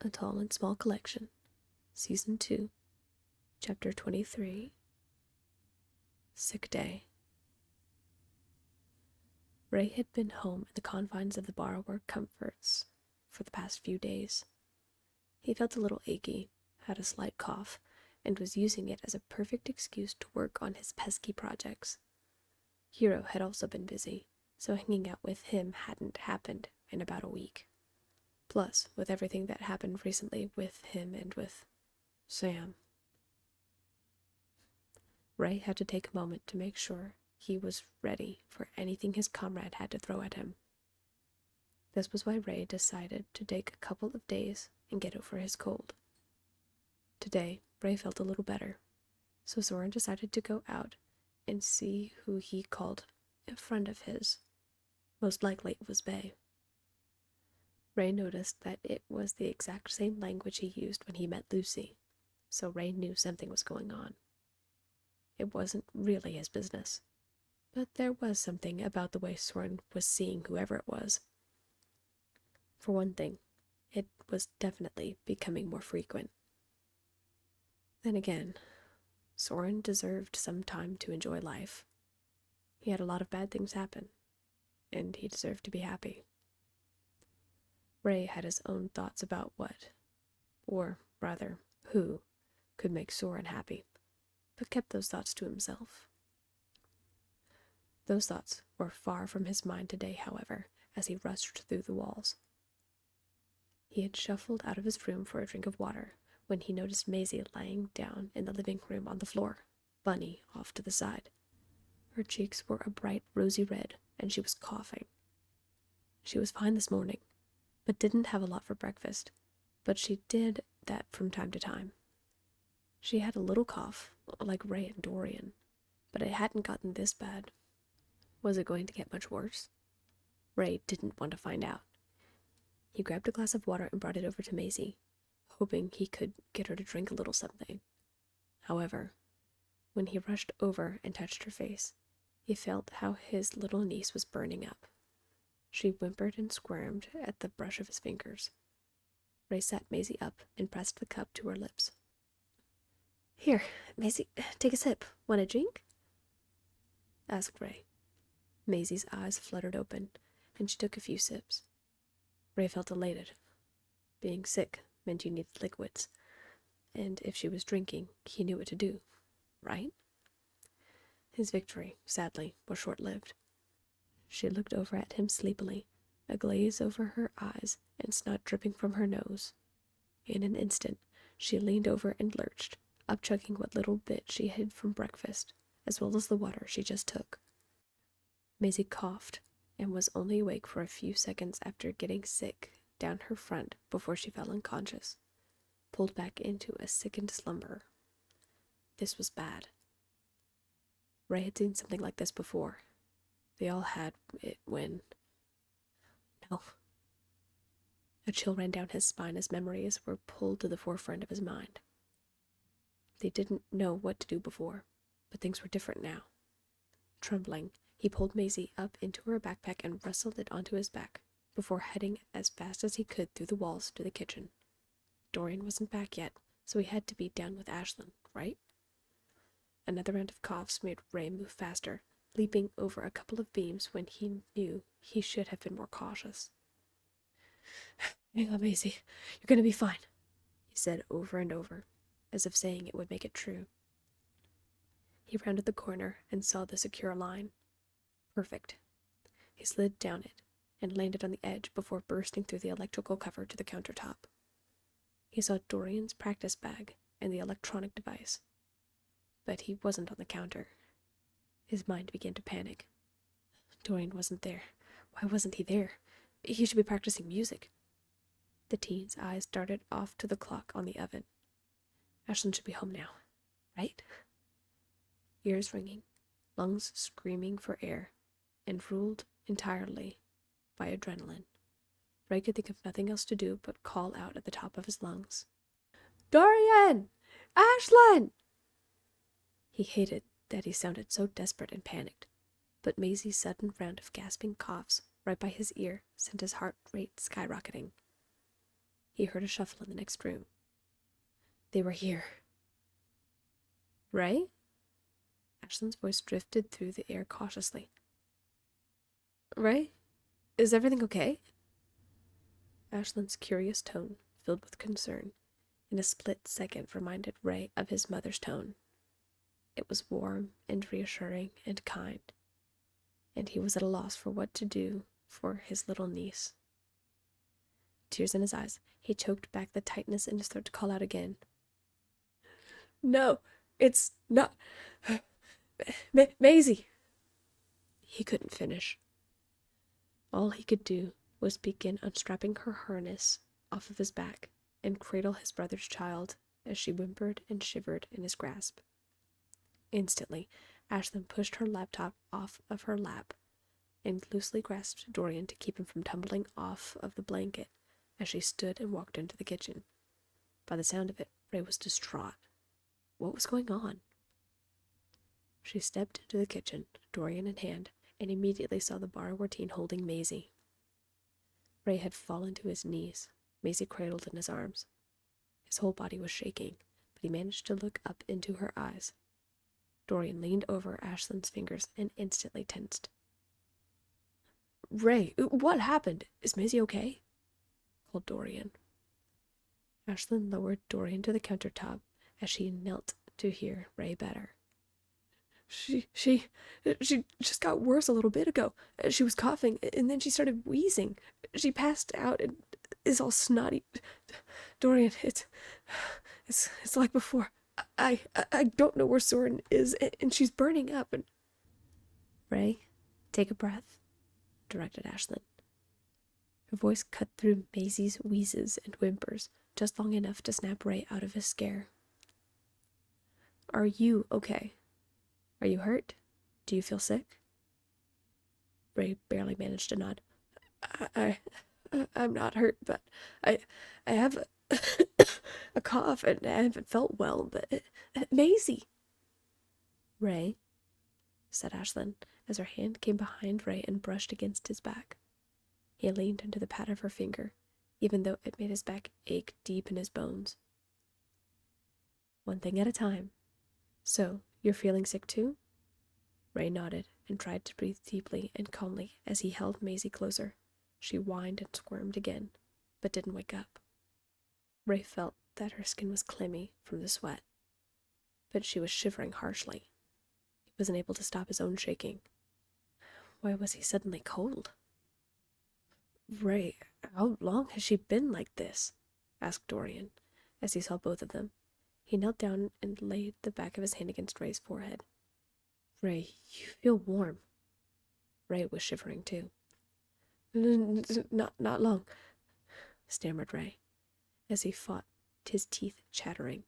A Tall and Small Collection, Season 2, Chapter 23, Sick Day. Ray had been home in the confines of the borrower comforts for the past few days. He felt a little achy, had a slight cough, and was using it as a perfect excuse to work on his pesky projects. Hero had also been busy, so hanging out with him hadn't happened in about a week. Plus, with everything that happened recently with him and with Sam, Ray had to take a moment to make sure he was ready for anything his comrade had to throw at him. This was why Ray decided to take a couple of days and get over his cold. Today, Ray felt a little better, so Soren decided to go out and see who he called a friend of his. Most likely it was Bay. Ray noticed that it was the exact same language he used when he met Lucy, so Ray knew something was going on. It wasn't really his business, but there was something about the way Soren was seeing whoever it was. For one thing, it was definitely becoming more frequent. Then again, Soren deserved some time to enjoy life. He had a lot of bad things happen, and he deserved to be happy. Ray had his own thoughts about what, or rather, who, could make Soren happy, but kept those thoughts to himself. Those thoughts were far from his mind today, however, as he rushed through the walls. He had shuffled out of his room for a drink of water when he noticed Maisie lying down in the living room on the floor, Bunny off to the side. Her cheeks were a bright rosy red, and she was coughing. She was fine this morning, but didn't have a lot for breakfast, but she did that from time to time. She had a little cough, like Ray and Dorian, but it hadn't gotten this bad. Was it going to get much worse? Ray didn't want to find out. He grabbed a glass of water and brought it over to Maisie, hoping he could get her to drink a little something. However, when he rushed over and touched her face, he felt how his little niece was burning up. She whimpered and squirmed at the brush of his fingers. Ray sat Maisie up and pressed the cup to her lips. "Here, Maisie, take a sip. Want a drink?" asked Ray. Maisie's eyes fluttered open, and she took a few sips. Ray felt elated. Being sick meant you needed liquids, and if she was drinking, he knew what to do, right? His victory, sadly, was short-lived. She looked over at him sleepily, a glaze over her eyes and snot dripping from her nose. In an instant, she leaned over and lurched, upchugging what little bit she hid from breakfast, as well as the water she just took. Maisie coughed and was only awake for a few seconds after getting sick down her front before she fell unconscious, pulled back into a sickened slumber. This was bad. Ray had seen something like this before. They all had it when... No. A chill ran down his spine as memories were pulled to the forefront of his mind. They didn't know what to do before, but things were different now. Trembling, he pulled Maisie up into her backpack and wrestled it onto his back, before heading as fast as he could through the walls to the kitchen. Dorian wasn't back yet, so he had to be down with Ashlyn, right? Another round of coughs made Ray move faster, leaping over a couple of beams when he knew he should have been more cautious. "Hang on, Maisie. You're going to be fine," he said over and over, as if saying it would make it true. He rounded the corner and saw the secure line. Perfect. He slid down it and landed on the edge before bursting through the electrical cover to the countertop. He saw Dorian's practice bag and the electronic device, but he wasn't on the counter. His mind began to panic. Dorian wasn't there. Why wasn't he there? He should be practicing music. The teen's eyes darted off to the clock on the oven. Ashlyn should be home now, right? Ears ringing, lungs screaming for air, and ruled entirely by adrenaline. Ray could think of nothing else to do but call out at the top of his lungs. "Dorian! Ashlyn!" He hated that he sounded so desperate and panicked, but Maisie's sudden round of gasping coughs right by his ear sent his heart rate skyrocketing. he heard a shuffle in the next room. They were here. Ray? Ashlyn's voice drifted through the air cautiously. Ray? Is everything okay? Ashlyn's curious tone, filled with concern, in a split second reminded Ray of his mother's tone. It was warm and reassuring and kind, and he was at a loss for what to do for his little niece. Tears in his eyes, he choked back the tightness in his throat to call out again. No, it's not... Maisie! He couldn't finish. All he could do was begin unstrapping her harness off of his back and cradle his brother's child as she whimpered and shivered in his grasp. Instantly, Ashlyn pushed her laptop off of her lap and loosely grasped Dorian to keep him from tumbling off of the blanket as she stood and walked into the kitchen. By the sound of it, Ray was distraught. What was going on? She stepped into the kitchen, Dorian in hand, and immediately saw the borrower teen holding Maisie. Ray had fallen to his knees, Maisie cradled in his arms. His whole body was shaking, but he managed to look up into her eyes. Dorian leaned over Ashlyn's fingers and instantly tensed. Ray, what happened? Is Maisie okay? Called Dorian. Ashlyn lowered Dorian to the countertop as she knelt to hear Ray better. She just got worse a little bit ago. She was coughing, and then she started wheezing. She passed out and is all snotty. Dorian, it's like before. I don't know where Soren is, and she's burning up. And Ray, take a breath, directed Ashlyn. Her voice cut through Maisie's wheezes and whimpers, just long enough to snap Ray out of his scare. Are you okay? Are you hurt? Do you feel sick? Ray barely managed to nod. I'm not hurt, but I have a cough and I haven't felt well, but Maisie. Ray, said Ashlyn, as her hand came behind Ray and brushed against his back. He leaned into the pad of her finger, even though it made his back ache deep in his bones. One thing at a time. So, you're feeling sick too? Ray nodded and tried to breathe deeply and calmly as he held Maisie closer. She whined and squirmed again, but didn't wake up. Ray felt that her skin was clammy from the sweat, but she was shivering harshly. He wasn't able to stop his own shaking. Why was he suddenly cold? Ray, how long has she been like this? Asked Dorian, as he saw both of them. He knelt down and laid the back of his hand against Ray's forehead. Ray, you feel warm. Ray was shivering too. Not long, stammered Ray, as he fought his teeth chattering.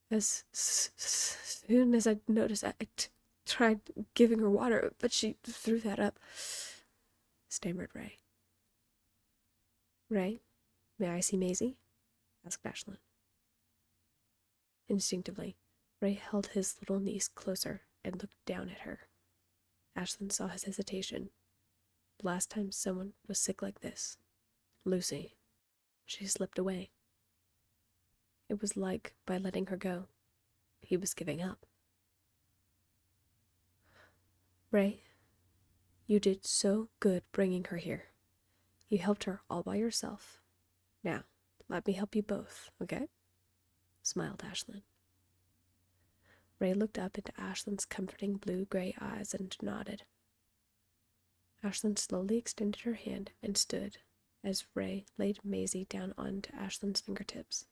As soon as I noticed, I tried giving her water, but she threw that up, stammered Ray. Ray, may I see Maisie? Asked Ashlyn. Instinctively, Ray held his little niece closer and looked down at her. Ashlyn saw his hesitation. The last time someone was sick like this, Lucy, she slipped away. It was like, by letting her go, he was giving up. Ray, you did so good bringing her here. You helped her all by yourself. Now, let me help you both, okay? Smiled Ashlyn. Ray looked up into Ashlyn's comforting blue-gray eyes and nodded. Ashlyn slowly extended her hand and stood as Ray laid Maisie down onto Ashlyn's fingertips.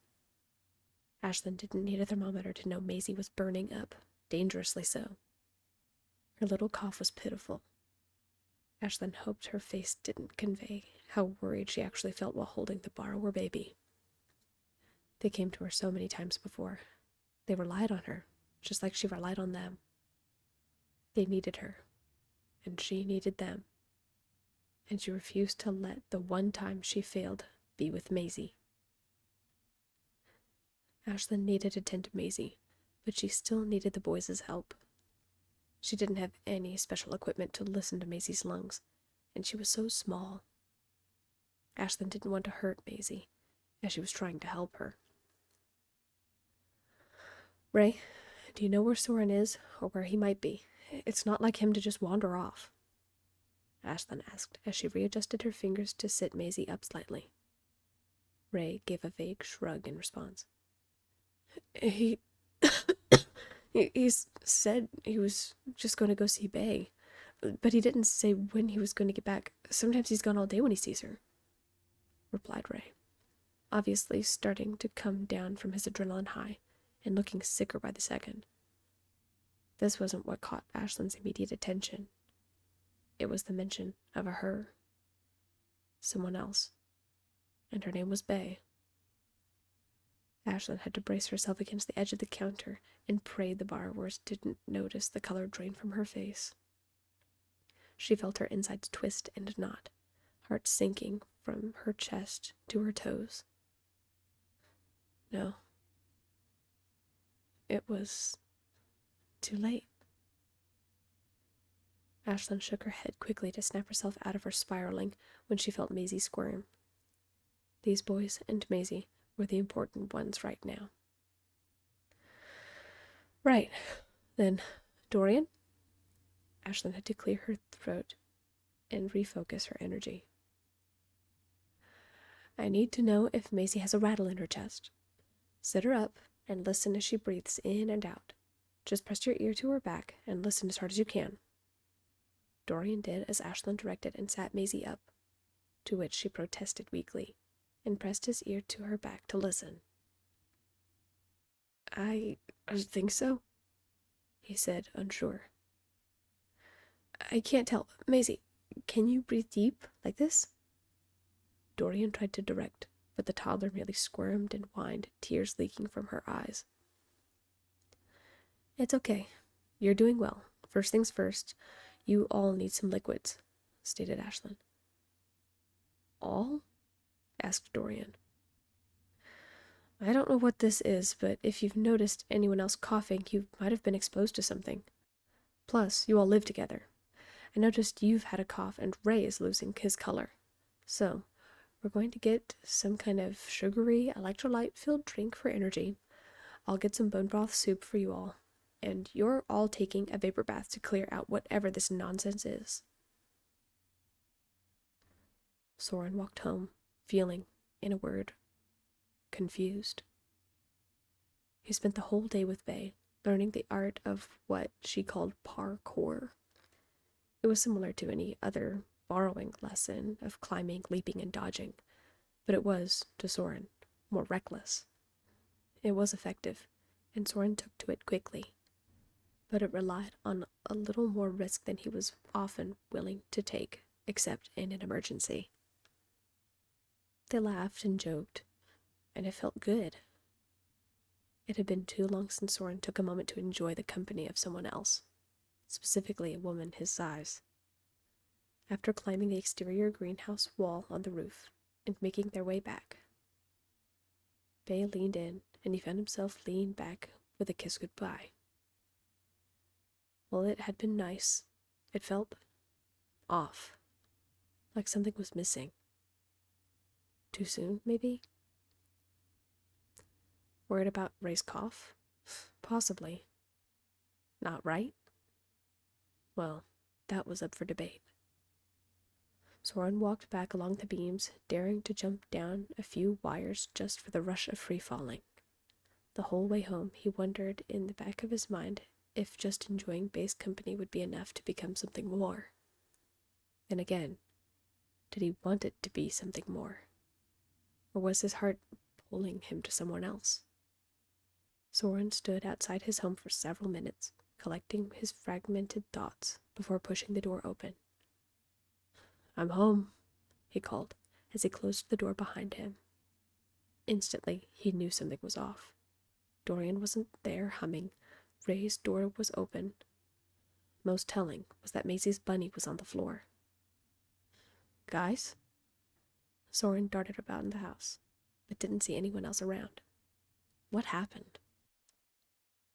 Ashlyn didn't need a thermometer to know Maisie was burning up, dangerously so. Her little cough was pitiful. Ashlyn hoped her face didn't convey how worried she actually felt while holding the borrower baby. They came to her so many times before. They relied on her, just like she relied on them. They needed her, and she needed them. And she refused to let the one time she failed be with Maisie. Ashlyn needed to tend to Maisie, but she still needed the boys' help. She didn't have any special equipment to listen to Maisie's lungs, and she was so small. Ashlyn didn't want to hurt Maisie, as she was trying to help her. "Ray, do you know where Soren is, or where he might be? It's not like him to just wander off," Ashlyn asked as she readjusted her fingers to sit Maisie up slightly. Ray gave a vague shrug in response. He he said he was just going to go see Bay, but he didn't say when he was going to get back. Sometimes he's gone all day when he sees her," replied Ray, obviously starting to come down from his adrenaline high and looking sicker by the second. This wasn't what caught Ashlyn's immediate attention. It was the mention of a her. Someone else. And her name was Bay. Ashlyn had to brace herself against the edge of the counter and pray the borrowers didn't notice the color drain from her face. She felt her insides twist and knot, heart sinking from her chest to her toes. No. It was too late. Ashlyn shook her head quickly to snap herself out of her spiraling when she felt Maisie squirm. These boys and Maisie were the important ones right now. "Right, then, Dorian?" Ashlyn had to clear her throat and refocus her energy. "I need to know if Maisie has a rattle in her chest. Sit her up and listen as she breathes in and out. Just press your ear to her back and listen as hard as you can." Dorian did as Ashlyn directed and sat Maisie up, to which she protested weakly and pressed his ear to her back to listen. I think so," he said, unsure. "I can't tell. Maisie, can you breathe deep, like this?" Dorian tried to direct, but the toddler merely squirmed and whined, tears leaking from her eyes. "It's okay. You're doing well. First things first, you all need some liquids," stated Ashlyn. "All?" asked Dorian. "I don't know what this is, but if you've noticed anyone else coughing, you might have been exposed to something. Plus, you all live together. I noticed you've had a cough and Ray is losing his color. So, we're going to get some kind of sugary, electrolyte-filled drink for energy. I'll get some bone broth soup for you all. And you're all taking a vapor bath to clear out whatever this nonsense is." Soren walked home, feeling, in a word, confused. He spent the whole day with Bay, learning the art of what she called parkour. It was similar to any other borrowing lesson of climbing, leaping, and dodging, but it was, to Soren, more reckless. It was effective, and Soren took to it quickly, but it relied on a little more risk than he was often willing to take, except in an emergency. They laughed and joked, and it felt good. It had been too long since Soren took a moment to enjoy the company of someone else, specifically a woman his size. After climbing the exterior greenhouse wall on the roof and making their way back, Bay leaned in, and he found himself leaning back with a kiss goodbye. While it had been nice, it felt off, like something was missing. Too soon, maybe? Worried about Ray's cough? Possibly. Not right? Well, that was up for debate. Soren walked back along the beams, daring to jump down a few wires just for the rush of free-falling. The whole way home, he wondered in the back of his mind if just enjoying Bay's company would be enough to become something more. And again, did he want it to be something more? Or was his heart pulling him to someone else? Soren stood outside his home for several minutes, collecting his fragmented thoughts before pushing the door open. "I'm home," he called as he closed the door behind him. Instantly, he knew something was off. Dorian wasn't there humming. Ray's door was open. Most telling was that Maisie's bunny was on the floor. "Guys?" Soren darted about in the house, but didn't see anyone else around. What happened?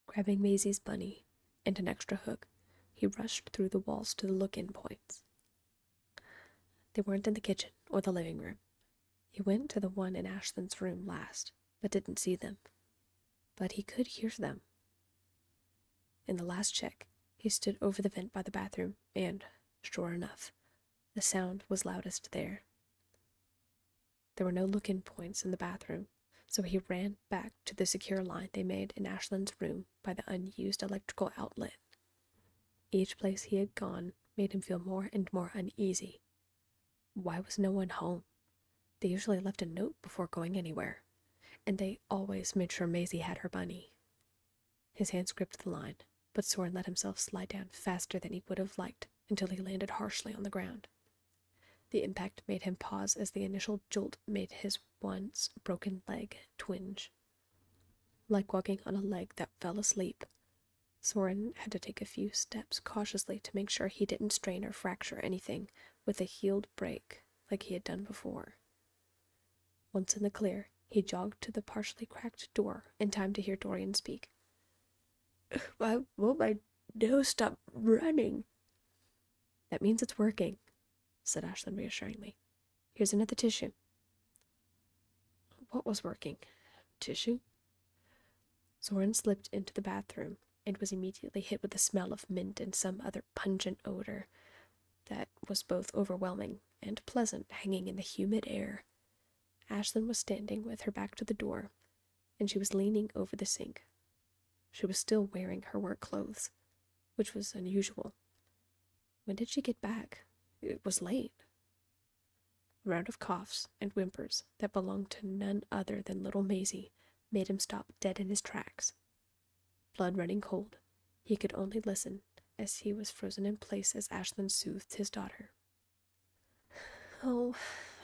Grabbing Maisie's bunny and an extra hook, he rushed through the walls to the look-in points. They weren't in the kitchen or the living room. He went to the one in Ashlyn's room last, but didn't see them. But he could hear them. In the last check, he stood over the vent by the bathroom, and, sure enough, the sound was loudest there. There were no look-in points in the bathroom, so he ran back to the secure line they made in Ashlyn's room by the unused electrical outlet. Each place he had gone made him feel more and more uneasy. Why was no one home? They usually left a note before going anywhere, and they always made sure Maisie had her bunny. His hands gripped the line, but Soren let himself slide down faster than he would have liked until he landed harshly on the ground. The impact made him pause as the initial jolt made his once broken leg twinge. Like walking on a leg that fell asleep, Soren had to take a few steps cautiously to make sure he didn't strain or fracture anything with a healed break like he had done before. Once in the clear, he jogged to the partially cracked door in time to hear Dorian speak. "Why won't my nose stop running?" "That means it's working," said Ashlyn reassuringly. "Here's another tissue." What was working? Tissue? Soren slipped into the bathroom and was immediately hit with the smell of mint and some other pungent odor that was both overwhelming and pleasant hanging in the humid air. Ashlyn was standing with her back to the door, and she was leaning over the sink. She was still wearing her work clothes, which was unusual. When did she get back? It was late. A round of coughs and whimpers that belonged to none other than little Maisie made him stop dead in his tracks. Blood running cold, he could only listen as he was frozen in place as Ashlyn soothed his daughter. "Oh,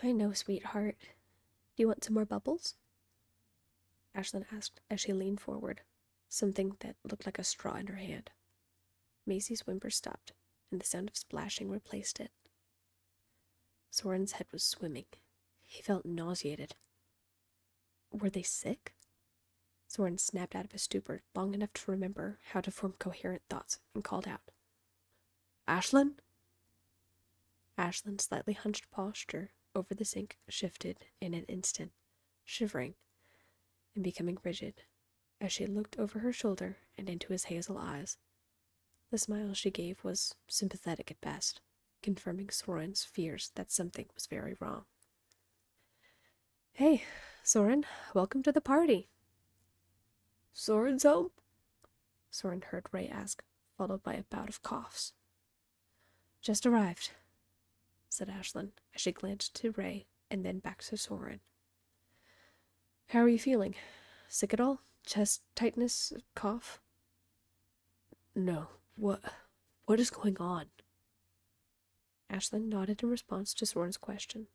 I know, sweetheart. Do you want some more bubbles?" Ashlyn asked as she leaned forward, something that looked like a straw in her hand. Maisie's whimpers stopped, and the sound of splashing replaced it. Soren's head was swimming. He felt nauseated. Were they sick? Soren snapped out of his stupor long enough to remember how to form coherent thoughts and called out, "Ashlyn?" Ashlyn's slightly hunched posture over the sink shifted in an instant, shivering and becoming rigid as she looked over her shoulder and into his hazel eyes. The smile she gave was sympathetic at best, confirming Soren's fears that something was very wrong. "Hey, Soren, welcome to the party." "Soren's home?" Soren heard Ray ask, followed by a bout of coughs. "Just arrived," said Ashlyn as she glanced to Ray and then back to Soren. "How are you feeling? Sick at all? Chest tightness? Cough?" "No. What is going on?" Ashlyn nodded in response to Soren's question.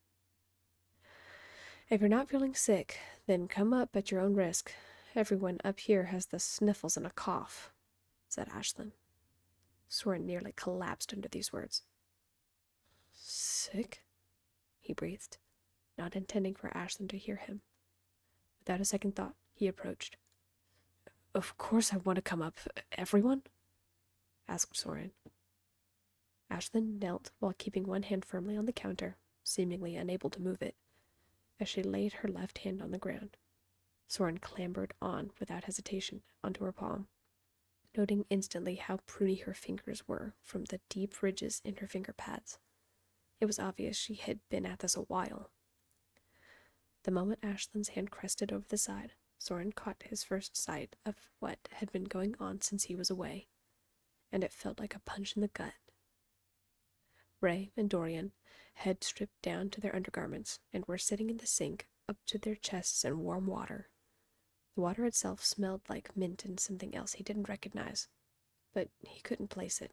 "If you're not feeling sick, then come up at your own risk. Everyone up here has the sniffles and a cough," said Ashlyn. Soren nearly collapsed under these words. "Sick?" he breathed, not intending for Ashlyn to hear him. Without a second thought, he approached. "Of course I want to come up. Everyone?" asked Soren. Ashlyn knelt while keeping one hand firmly on the counter, seemingly unable to move it, as she laid her left hand on the ground. Soren clambered on without hesitation onto her palm, noting instantly how pruny her fingers were from the deep ridges in her finger pads. It was obvious she had been at this a while. The moment Ashlyn's hand crested over the side, Soren caught his first sight of what had been going on since he was away, and it felt like a punch in the gut. Ray and Dorian had stripped down to their undergarments and were sitting in the sink up to their chests in warm water. The water itself smelled like mint and something else he didn't recognize, but he couldn't place it.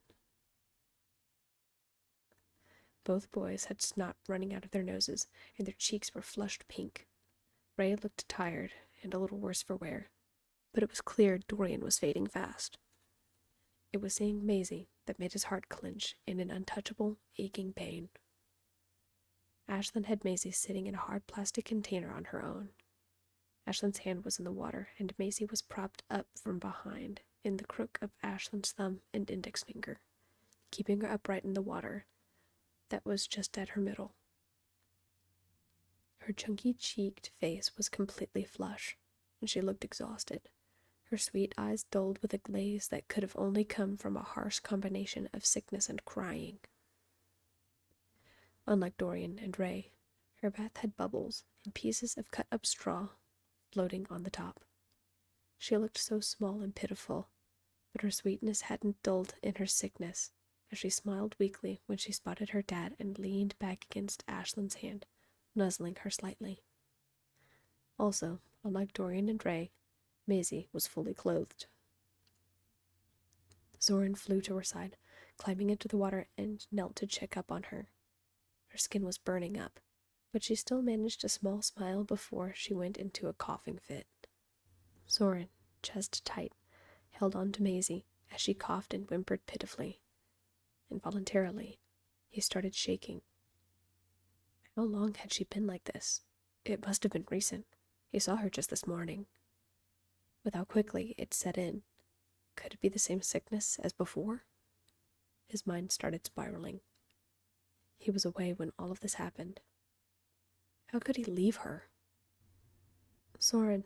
Both boys had snot running out of their noses, and their cheeks were flushed pink. Ray looked tired and a little worse for wear, but it was clear Dorian was fading fast. It was seeing Maisie that made his heart clench in an untouchable, aching pain. Ashlyn had Maisie sitting in a hard plastic container on her own. Ashlyn's hand was in the water, and Maisie was propped up from behind in the crook of Ashlyn's thumb and index finger, keeping her upright in the water that was just at her middle. Her chunky-cheeked face was completely flush, and she looked exhausted. Her sweet eyes dulled with a glaze that could have only come from a harsh combination of sickness and crying. Unlike Dorian and Ray, her bath had bubbles and pieces of cut-up straw floating on the top. She looked so small and pitiful, but her sweetness hadn't dulled in her sickness, as she smiled weakly when she spotted her dad and leaned back against Ashlyn's hand, nuzzling her slightly. Also, unlike Dorian and Ray, Maisie was fully clothed. Soren flew to her side, climbing into the water, and knelt to check up on her. Her skin was burning up, but she still managed a small smile before she went into a coughing fit. Soren, chest tight, held on to Maisie as she coughed and whimpered pitifully. Involuntarily, he started shaking. How long had she been like this? It must have been recent. He saw her just this morning. With how quickly it set in, could it be the same sickness as before? His mind started spiraling. He was away when all of this happened. How could he leave her? Soren.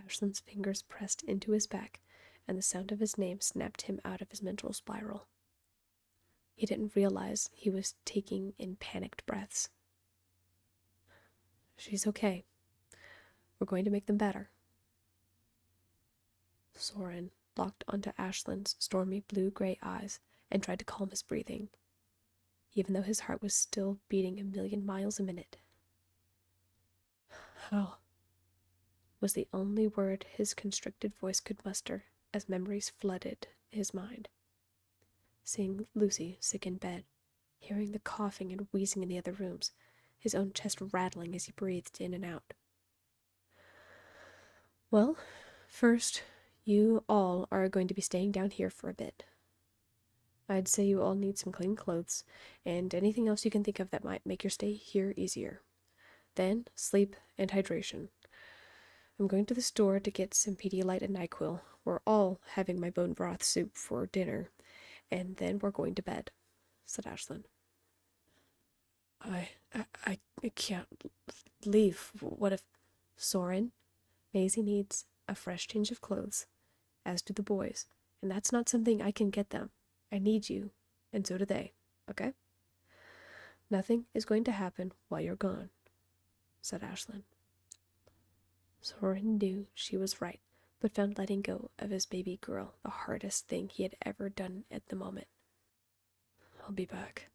Ashlyn's fingers pressed into his back, and the sound of his name snapped him out of his mental spiral. He didn't realize he was taking in panicked breaths. She's okay. We're going to make them better. Soren locked onto Ashlyn's stormy blue-gray eyes and tried to calm his breathing, even though his heart was still beating 1,000,000 miles a minute. How? Was the only word his constricted voice could muster as memories flooded his mind. Seeing Lucy sick in bed, hearing the coughing and wheezing in the other rooms, his own chest rattling as he breathed in and out. Well, first, you all are going to be staying down here for a bit. I'd say you all need some clean clothes, and anything else you can think of that might make your stay here easier. Then, sleep and hydration. I'm going to the store to get some Pedialyte and NyQuil. We're all having my bone broth soup for dinner, and then we're going to bed, said Ashlyn. I can't leave. What if... Soren, Maisie needs a fresh change of clothes, as do the boys, and that's not something I can get them. I need you, and so do they, okay? Nothing is going to happen while you're gone, said Ashlyn. Soren knew she was right, but found letting go of his baby girl the hardest thing he had ever done at the moment. I'll be back,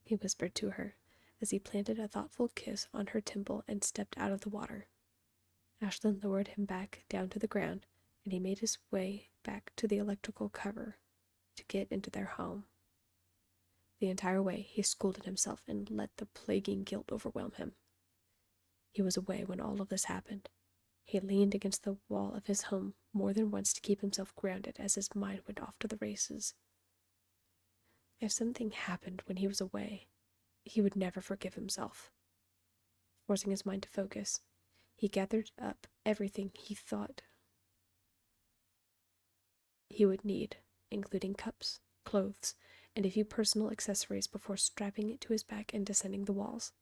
he whispered to her, as he planted a thoughtful kiss on her temple and stepped out of the water. Ashlyn lowered him back down to the ground, and he made his way back to the electrical cover to get into their home. The entire way he scolded himself and let the plaguing guilt overwhelm him. He was away when all of this happened. He leaned against the wall of his home more than once to keep himself grounded as his mind went off to the races. If something happened when he was away, he would never forgive himself. Forcing his mind to focus, he gathered up everything he thought he would need, including cups, clothes, and a few personal accessories before strapping it to his back and descending the walls.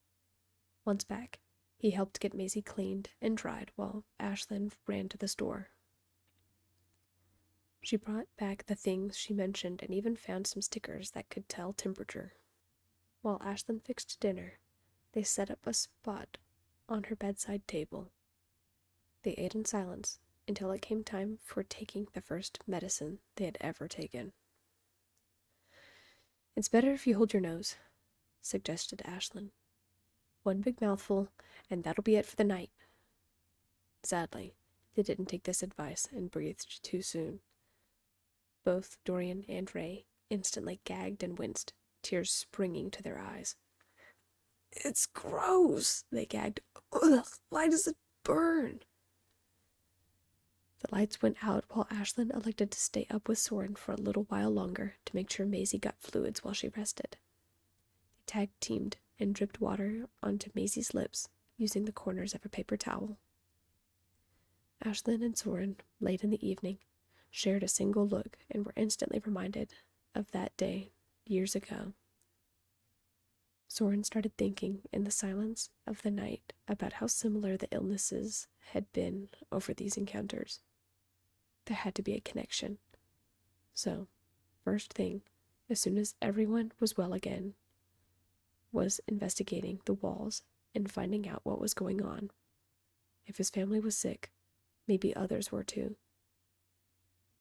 Once back, he helped get Maisie cleaned and dried while Ashlyn ran to the store. She brought back the things she mentioned and even found some stickers that could tell temperature. While Ashlyn fixed dinner, they set up a spot on her bedside table. They ate in silence until it came time for taking the first medicine they had ever taken. It's better if you hold your nose, suggested Ashlyn. One big mouthful, and that'll be it for the night. Sadly, they didn't take this advice and breathed too soon. Both Dorian and Ray instantly gagged and winced, tears springing to their eyes. It's gross, they gagged. Ugh, why does it burn? The lights went out while Ashlyn elected to stay up with Soren for a little while longer to make sure Maisie got fluids while she rested. They tag-teamed and dripped water onto Maisie's lips using the corners of a paper towel. Ashlyn and Soren, late in the evening, shared a single look and were instantly reminded of that day years ago. Soren started thinking in the silence of the night about how similar the illnesses had been over these encounters. There had to be a connection. So, first thing, as soon as everyone was well again, was investigating the walls and finding out what was going on. If his family was sick, maybe others were too.